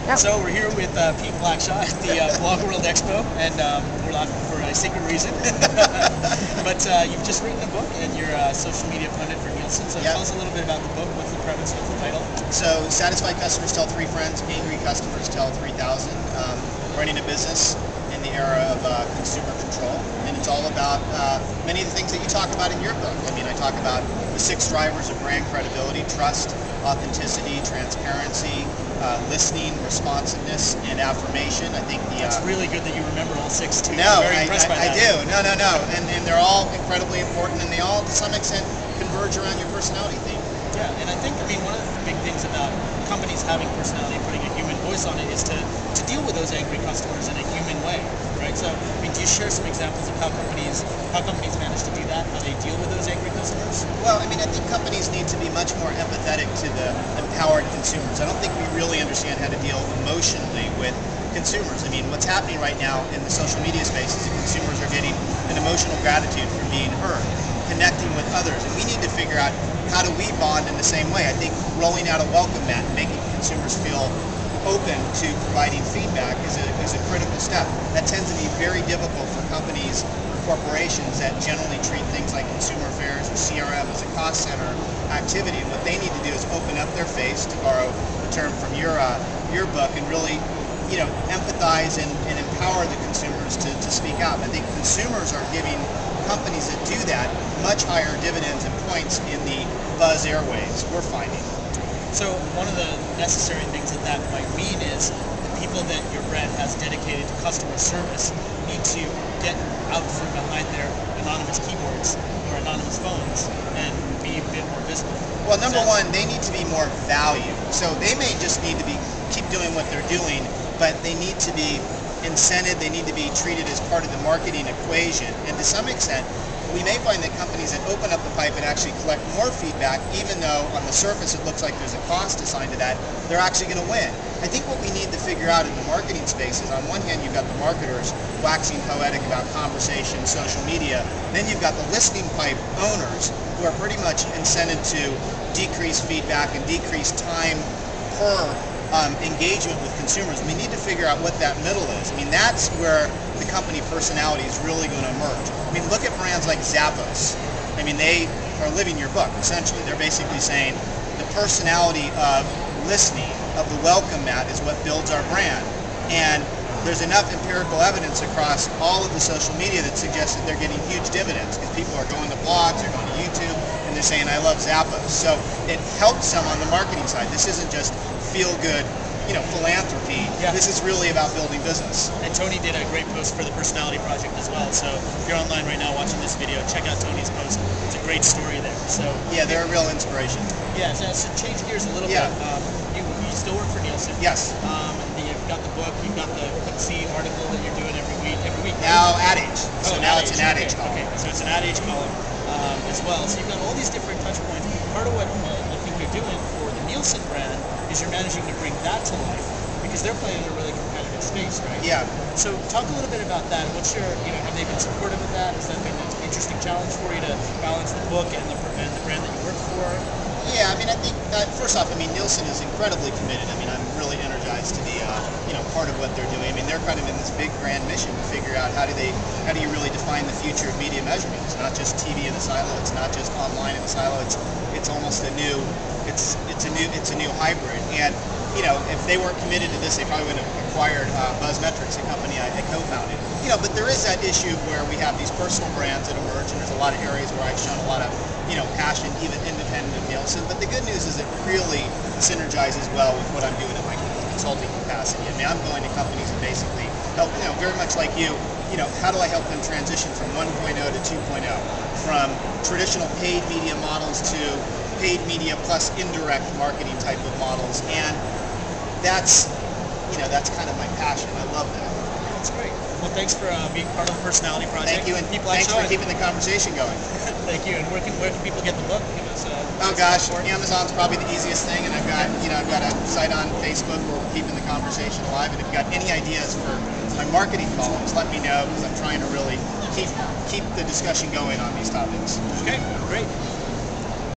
Yep. So we're here with Pete Blackshaw at the Blog World Expo, and we're laughing for a secret reason. But you've just written a book, and you're a social media pundit for Nielsen. So Yep. tell us a little bit about the book. What's the premise? What's the title? So satisfied customers tell 3 friends, angry customers tell 3,000. Running a business in the era of consumer control, and it's all about many of the things that you talk about in your book. I mean, I talk about the 6 drivers of brand credibility: trust, authenticity, transparency, listening, responsiveness, and affirmation. I think It's really good that you remember all 6 too. No, I'm very impressed by that. I do. No. And they're all incredibly important, and they all, to some extent, converge around your personality theme. Yeah, and I think, one of the big things about companies having personality, putting a human voice on it, is to deal with those angry customers in a human way, right? So, do you share some examples of how companies manage to do that, how they deal with those angry customers? Well, I think companies need to be much more empathetic to the empowered consumers. I don't think we really understand how to deal emotionally with consumers. What's happening right now in the social media space is that consumers are getting an emotional gratitude from being heard, connecting with others, and we need to figure out how do we bond in the same way. I think rolling out a welcome mat and making consumers feel open to providing feedback is a critical step. That tends to be very difficult for companies or corporations that generally treat things like consumer affairs or CRM as a cost center activity. And what they need to do is open up their face, to borrow a term from your book, and really empathize and empower the consumers to speak out. And I think consumers are giving companies that do that much higher dividends and points in the buzz airwaves we're finding. So one of the necessary things that might mean is the people that your brand has dedicated to customer service need to get out from behind their anonymous keyboards or anonymous phones and be a bit more visible. Well, number one, they need to be more valued. So they may just need to keep doing what they're doing, but they need to be incented, they need to be treated as part of the marketing equation. And to some extent, we may find that companies that open up the pipe and actually collect more feedback, even though on the surface it looks like there's a cost assigned to that, they're actually going to win. I think what we need to figure out in the marketing space is, on one hand, you've got the marketers waxing poetic about conversation, social media. Then you've got the listening pipe owners who are pretty much incented to decrease feedback and decrease time per engagement with consumers. We need to figure out what that middle is. That's where the company personality is really going to emerge. Look at brands like Zappos. They are living your book, essentially. They're basically saying the personality of listening, of the welcome mat, is what builds our brand. And there's enough empirical evidence across all of the social media that suggests that they're getting huge dividends, because people are going to blogs, they're going to YouTube, and they're saying, I love Zappos. So it helps them on the marketing side. This isn't just feel-good, philanthropy. Yeah. This is really about building business. And Tony did a great post for the Personality Project as well. So if you're online right now watching this video, check out Tony's post. It's a great story there. So yeah, they're a real inspiration. Yeah, so change gears a little bit. You still work for Nielsen. Yes. You've got the book, you've got the C article that you're doing every week. Now Ad Age. So now it's an Ad Age column. Okay, so it's an Ad Age column as well. So you've got all these different touch points. Part of what I think you're doing for the Nielsen brand is you're managing to bring that to life, because they're playing in a really competitive space, right? Yeah. So talk a little bit about that. What's your, have they been supportive of that? Has that been an interesting challenge for you to balance the book and the brand that you work for? Yeah, I think first off, Nielsen is incredibly committed. I'm really energized to be part of what they're doing. They're kind of in this big grand mission to figure out how do you really define the future of media measurement. It's not just TV in a silo. It's not just online in a silo. It's almost a new hybrid. And if they weren't committed to this, they probably would have acquired BuzzMetrics, a company I co-founded. But there is that issue where we have these personal brands that emerge, and there's a lot of areas where I've shown a lot of passion, even independent of Nielsen. But the good news is it really synergizes well with what I'm doing in my consulting capacity. I'm going to companies and basically help, very much like you, how do I help them transition from 1.0 to 2.0, from traditional paid media models to paid media plus indirect marketing type of models. And that's kind of my passion. I love that. That's great. Well, thanks for being part of the Personality Project. Thank you, and thanks for keeping the conversation going. Thank you. And where can people get the book? Oh gosh, Amazon's probably the easiest thing, and I've got a site on Facebook where we're keeping the conversation alive. And if you've got any ideas for my marketing columns, let me know, because I'm trying to really keep the discussion going on these topics. Okay, great.